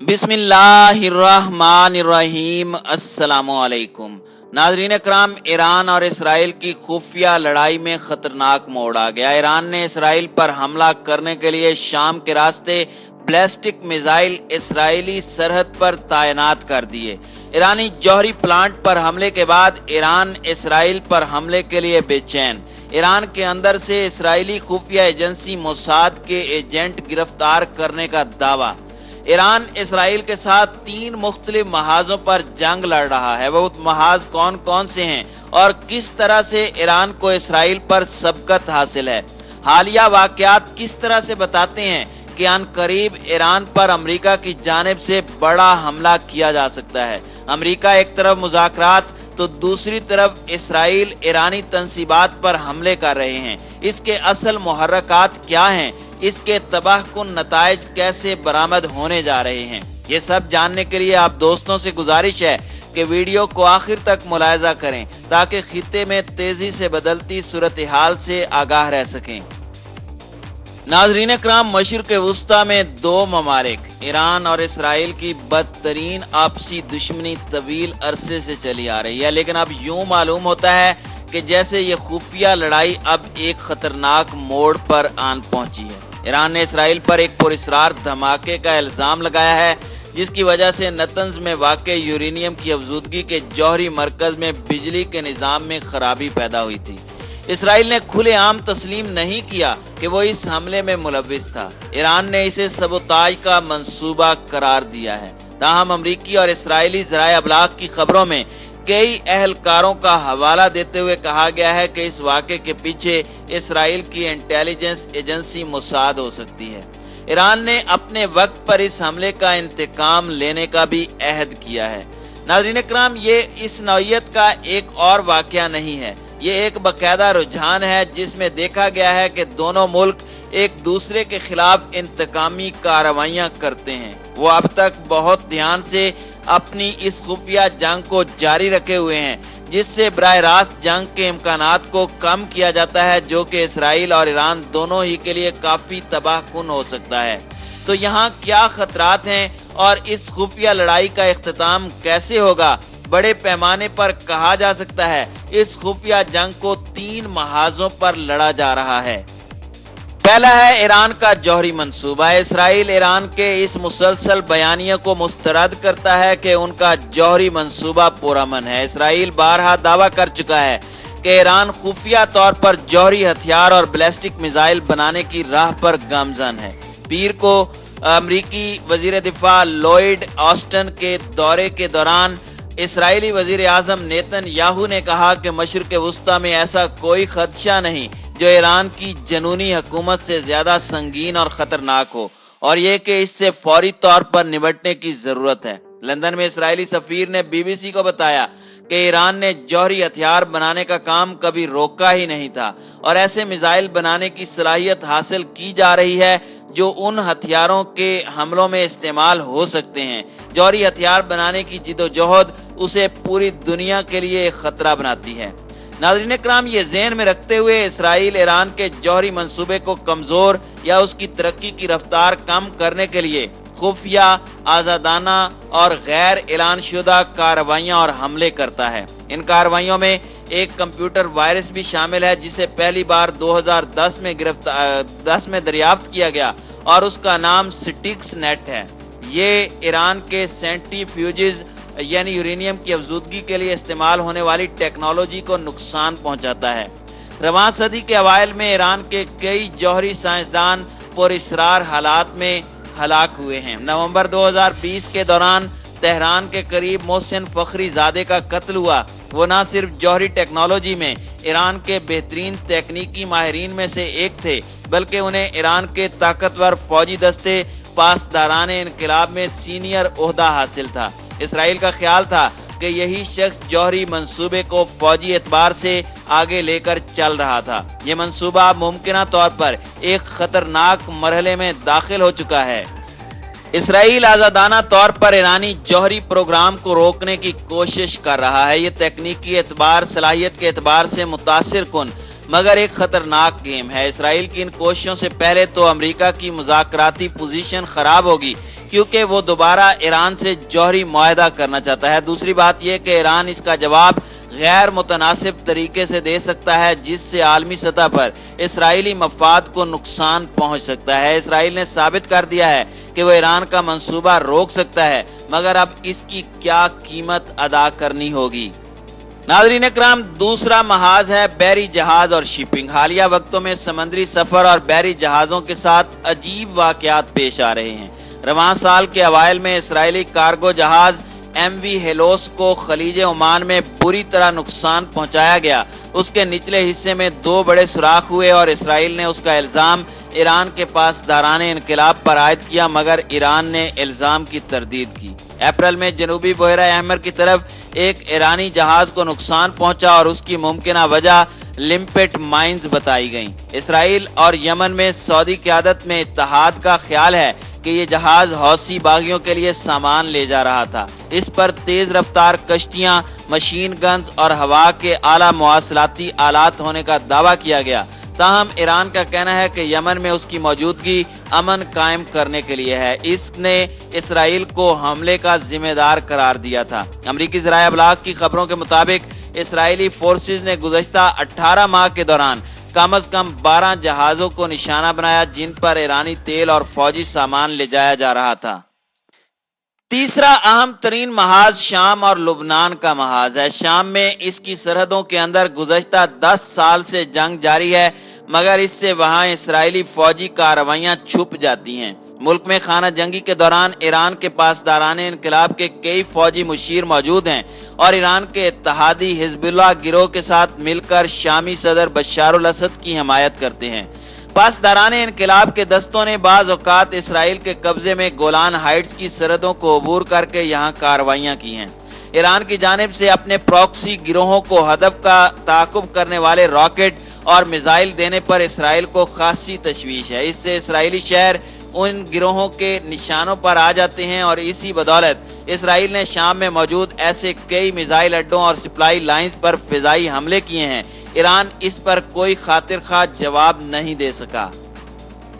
बिस्मिल्लाहिर्रहमानिर्रहीम। अस्सलामुअलैकुम नाज़रीन इकराम, ईरान और इसराइल की खुफिया लड़ाई में खतरनाक मोड़ आ गया। ईरान ने इसराइल पर हमला करने के लिए शाम के रास्ते बैलिस्टिक मिसाइल इसराइली सरहद पर तैनात कर दिए। ईरानी जौहरी प्लांट पर हमले के बाद ईरान इसराइल पर हमले के लिए बेचैन। ईरान के अंदर से इसराइली खुफिया एजेंसी मोसाद के एजेंट गिरफ्तार करने का दावा। ईरान इसराइल के साथ 3 मुख्तलिफ महाजों पर जंग लड़ रहा है। वो महाज कौन कौन से हैं और किस तरह से ईरान को इसराइल पर सबकत हासिल है। हालिया वाकयात किस तरह से बताते हैं कि अनकरीब ईरान पर अमेरिका की जानिब से बड़ा हमला किया जा सकता है। अमेरिका एक तरफ मुज़ाकरात तो दूसरी तरफ इसराइल ईरानी तंसीबात पर हमले कर रहे हैं। इसके असल मुहर्रकात क्या हैं, इसके तबाहकुन नताइज कैसे बरामद होने जा रहे हैं, ये सब जानने के लिए आप दोस्तों से गुजारिश है कि वीडियो को आखिर तक मुलाहिजा करें ताकि खित्ते में तेजी से बदलती सूरत हाल से आगाह रह सकें। नाज़रीन इकराम, मशरिक़ वुस्ता में 2 ममालिक ईरान और इसराइल की बदतरीन आपसी दुश्मनी तवील अरसे से चली आ रही है, लेकिन अब यूं मालूम होता है कि जैसे ये खुफिया लड़ाई अब एक खतरनाक मोड़ पर आन पहुंची है। ईरान ने इसराइल पर एक पुरअसरार धमाके का इल्ज़ाम लगाया है, जिसकी वजह से नतंज में वाक़े यूरेनियम की अफजूदगी के जौहरी मरकज़ में बिजली के निज़ाम में खराबी पैदा हुई थी। इसराइल ने खुलेआम तस्लीम नहीं किया कि वो इस हमले में मुलव्विस था। ईरान ने इसे सबोताज का मंसूबा करार दिया है। ताहम अमरीकी और इसराइली ज़राए अबलाग की खबरों में कई अहलकारों का हवाला देते हुए कहा गया है कि इस वाक़े के पीछे इसराइल की इंटेलिजेंस एजेंसी मोसाद हो सकती है। ईरान ने अपने वक्त पर इस हमले का इंतकाम लेने का भी अहद किया है। नाज़रीन इकराम, ये इस नौइयत का एक और वाक़या नहीं है, ये एक बाकायदा रुझान है जिसमें देखा गया है कि दोनों मुल्क एक दूसरे के खिलाफ इंतकामी कार्रवाइयाँ करते हैं। वो अब तक बहुत ध्यान से अपनी इस खुफिया जंग को जारी रखे हुए हैं, जिससे बराह रास्त जंग के इम्कानात को कम किया जाता है, जो कि इसराइल और ईरान दोनों ही के लिए काफ़ी तबाहकुन हो सकता है। तो यहाँ क्या खतरात हैं और इस खुफिया लड़ाई का इख्तिताम कैसे होगा? बड़े पैमाने पर कहा जा सकता है इस खुफिया जंग को 3 महाजों पर लड़ा जा रहा है। पहला है ईरान का जौहरी मंसूबा। इसराइल ईरान के इस मुसलसल बयानिया को मुस्तरद करता है कि उनका जौहरी मंसूबा पुरअमन है। इसराइल बारहा दावा कर चुका है कि ईरान खुफिया तौर पर जौहरी हथियार और बैलिस्टिक मिसाइल बनाने की राह पर गामजन है। पीर को अमरीकी वजीर दिफा लॉयड ऑस्टिन के दौरे के दौरान इसराइली वजीर आजम नेतन्याहू ने कहा कि मशरिक़ वुस्ता में ऐसा कोई खदशा नहीं जो ईरान की जनूनी हुकूमत से ज्यादा संगीन और खतरनाक हो, और ये कि इससे फौरी तौर पर निपटने की जरूरत है। लंदन में इसराइली सफीर ने BBC को बताया कि ईरान ने जौहरी हथियार बनाने का काम कभी रोका ही नहीं था और ऐसे मिसाइल बनाने की सलाहियत हासिल की जा रही है जो उन हथियारों के हमलों में इस्तेमाल हो सकते हैं। जौहरी हथियार बनाने की जिदोजहद उसे पूरी दुनिया के लिए एक खतरा बनाती है। नाज़रीन इकराम, ये ज़हन में रखते हुए इसराइल ईरान के जौहरी मंसूबे को कमज़ोर या उसकी तरक्की की रफ्तार कम करने के लिए खुफिया, आज़ादाना और गैर ऐलान शुदा कार्रवाइयाँ और हमले करता है। इन कार्रवाइयों में एक कंप्यूटर वायरस भी शामिल है, जिसे पहली बार 2010 में दरियाफ्त किया गया और उसका नाम स्टिक्स नेट है। ये ईरान के सेंट्रीफ्यूजेस यानी यूरेनियम की अफजूदगी के लिए इस्तेमाल होने वाली टेक्नोलॉजी को नुकसान पहुंचाता है। रवां सदी के अवाइल में ईरान के कई जौहरी साइंसदान पुरअसरार हालात में हलाक हुए हैं। नवंबर 2020 के दौरान तेहरान के करीब मोहसिन फखरीजादे का कत्ल हुआ। वो न सिर्फ जौहरी टेक्नोलॉजी में ईरान के बेहतरीन तकनीकी माहिरीन में से एक थे, बल्कि उन्हें ईरान के ताकतवर फौजी दस्ते पासदाराने इनकलाब में सीनियर ओहदा हासिल था। इसराइल का ख्याल था कि यही शख्स जौहरी मंसूबे को फौजी एतबार से आगे लेकर चल रहा था। ये मंसूबा मुमकिना तौर पर एक खतरनाक मरहले में दाखिल हो चुका है। इसराइल आज़ादाना तौर पर ईरानी जौहरी प्रोग्राम को रोकने की कोशिश कर रहा है। ये तकनीकी एतबार, सलाहियत के एतबार से मुतासिर कुन मगर एक खतरनाक गेम है। इसराइल की इन कोशिशों से पहले तो अमेरिका की मुज़ाकराती पोजीशन खराब होगी, क्योंकि वो दोबारा ईरान से जौहरी मुआहदा करना चाहता है। दूसरी बात यह कि ईरान इसका जवाब गैर मुतनासिब तरीके से दे सकता है, जिससे आलमी सतह पर इसराइली मफाद को नुकसान पहुंच सकता है। इसराइल ने साबित कर दिया है कि वो ईरान का मंसूबा रोक सकता है, मगर अब इसकी क्या कीमत अदा करनी होगी। नाज़रीन इकराम, दूसरा महाज है बहरी जहाज और शिपिंग। हालिया वक्तों में समुद्री सफर और बहरी जहाजों के साथ अजीब वाकयात पेश आ रहे हैं। रवां साल के अवाइल में इसराइली कार्गो जहाज MV हेलोस को खलीज ओमान में बुरी तरह नुकसान पहुंचाया गया। उसके निचले हिस्से में 2 बड़े सुराख हुए और इसराइल ने उसका इल्जाम ईरान के पास दाराने इनकलाब पर आयद किया, मगर ईरान ने इल्जाम की तरदीद की। अप्रैल में जनूबी बहरा अहमर की तरफ एक ईरानी जहाज को नुकसान पहुंचा और उसकी मुमकिना वजह लिम्पेट माइंस बताई गई। इसराइल और यमन में सऊदी क़यादत में इत्तेहाद का ख्याल है कि ये जहाज हौसी बागियों के लिए सामान ले जा रहा था। इस पर तेज रफ्तार कश्तियां, मशीन गन्स और हवा के आला मुवासलाती आलात होने का दावा किया गया। ताहम ईरान का कहना है कि यमन में उसकी मौजूदगी अमन कायम करने के लिए है। इसने इसराइल को हमले का जिम्मेदार करार दिया था। अमरीकी ज़राए अबलाग की खबरों के मुताबिक इसराइली फोर्सेज ने गुज़श्ता 18 माह के दौरान कम अज कम 12 जहाजों को निशाना बनाया, जिन पर ईरानी तेल और फौजी सामान ले जाया जा रहा था। तीसरा अहम तरीन महाज शाम और लुबनान का महाज है। शाम में इसकी सरहदों के अंदर गुज़श्ता 10 साल से जंग जारी है, मगर इससे वहां इसराइली फौजी कार्रवाइयां छुप जाती हैं। मुल्क में खाना जंगी के दौरान ईरान के पास दाराने इनकलाब के कई फौजी मुशीर मौजूद हैं और ईरान के इत्तेहादी हिजबुल्लाह गिरोह के साथ मिलकर शामी सदर बशार अल असद की हिमायत करते हैं। पासदाराने इनकलाब के दस्तों ने बाज़ औक़ात इसराइल के कब्जे में गोलान हाइट्स की सरहदों को अबूर करके यहाँ कार्रवाइयाँ की हैं। ईरान की जानिब से अपने प्रॉक्सी गिरोहों को हदफ का ताक़ुब करने वाले रॉकेट और मिसाइल देने पर इसराइल को खासी तशवीश है। इससे इसराइली शहर उन गिरोहों के निशानों पर आ जाते हैं और इसी बदौलत इसराइल ने शाम में मौजूद ऐसे कई मिसाइल अड्डों और सप्लाई लाइंस पर फिजाई हमले किए हैं। ईरान इस पर कोई खातिर खा जवाब नहीं दे सका।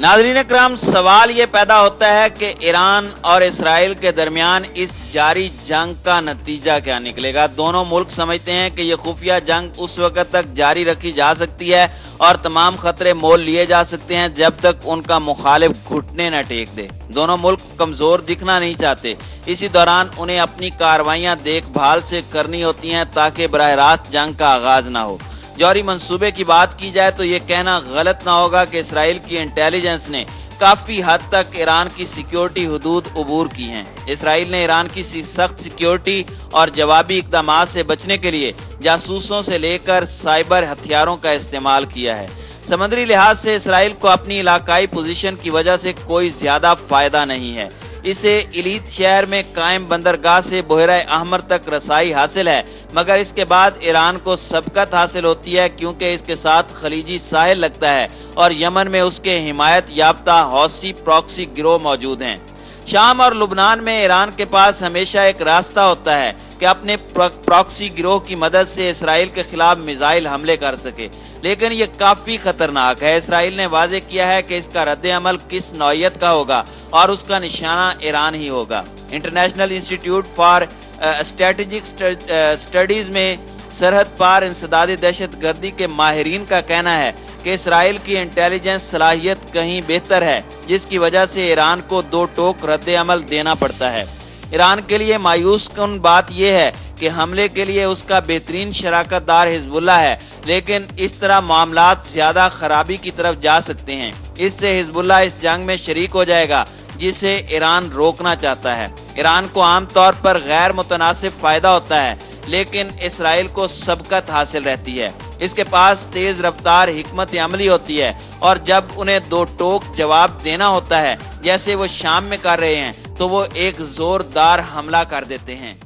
नाज़रीन इकराम, सवाल ये पैदा होता है कि ईरान और इसराइल के दरमियान इस जारी जंग का नतीजा क्या निकलेगा। दोनों मुल्क समझते हैं कि ये खुफिया जंग उस वक्त तक जारी रखी जा सकती है और तमाम खतरे मोल लिए जा सकते हैं जब तक उनका मुखालिफ घुटने न टेक दे। दोनों मुल्क कमजोर दिखना नहीं चाहते। इसी दौरान उन्हें अपनी कार्रवाइयां देखभाल से करनी होती हैं ताकि बराह रास्त जंग का आगाज ना हो। जौहरी मंसूबे की बात की जाए तो ये कहना गलत ना होगा कि इसराइल की इंटेलिजेंस ने काफी हद तक ईरान की सिक्योरिटी हुदूद अबूर की हैं। इसराइल ने ईरान की सख्त सिक्योरिटी और जवाबी इक़दामात से बचने के लिए जासूसों से लेकर साइबर हथियारों का इस्तेमाल किया है। समुद्री लिहाज से इसराइल को अपनी इलाकाई पोजीशन की वजह से कोई ज्यादा फायदा नहीं है। इसे इलीत शहर में कायम बंदरगाह से बहरा अहमर तक रसाई हासिल है, मगर इसके बाद ईरान को सबकत हासिल होती है क्योंकि इसके साथ खलीजी साहिल लगता है और यमन में उसके हिमायत याफ्ता हौसी प्रॉक्सी गिरोह मौजूद हैं। शाम और लुबनान में ईरान के पास हमेशा एक रास्ता होता है कि अपने प्रॉक्सी गिरोह की मदद से इसराइल के खिलाफ मिसाइल हमले कर सके, लेकिन ये काफी खतरनाक है। इसराइल ने वाजे किया है कि इसका रद्द अमल किस नौयत का होगा और उसका निशाना ईरान ही होगा। International institute for strategic studies में सरहद पार इंसदादी दहशत गर्दी के माहिरीन का कहना है कि इसराइल की इंटेलिजेंस सलाहियत कहीं बेहतर है, जिसकी वजह से ईरान को दो टोक रद्द अमल देना पड़ता है। ईरान के लिए मायूस कुन बात यह है कि हमले के लिए उसका बेहतरीन शराकतदार हिजबुल्लाह है, लेकिन इस तरह मामलात ज्यादा खराबी की तरफ जा सकते हैं। इससे हिजबुल्लाह इस जंग में शरीक हो जाएगा जिसे ईरान रोकना चाहता है। ईरान को आमतौर पर गैर मुतनासिब फायदा होता है, लेकिन इसराइल को सबकत हासिल रहती है। इसके पास तेज रफ्तार हिकमत अमली होती है और जब उन्हें दो टोक जवाब देना होता है, जैसे वो शाम में कर रहे हैं, तो वो एक जोरदार हमला कर देते हैं।